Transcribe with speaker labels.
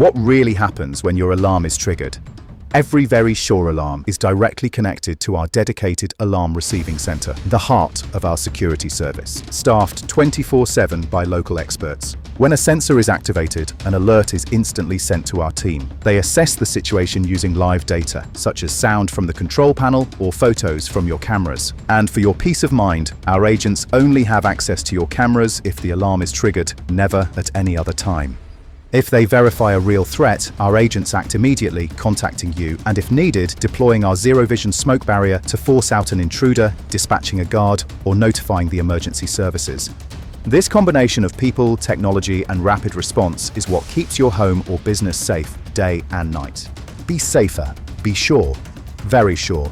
Speaker 1: What really happens when your alarm is triggered? Every Verisure alarm is directly connected to our dedicated alarm receiving center, the heart of our security service, staffed 24/7 by local experts. When a sensor is activated, an alert is instantly sent to our team. They assess the situation using live data, such as sound from the control panel or photos from your cameras. And for your peace of mind, our agents only have access to your cameras if the alarm is triggered, never at any other time. If they verify a real threat, our agents act immediately, contacting you, and if needed, deploying our zero-vision smoke barrier to force out an intruder, dispatching a guard, or notifying the emergency services. This combination of people, technology, and rapid response is what keeps your home or business safe day and night. Be safer, be sure, Verisure.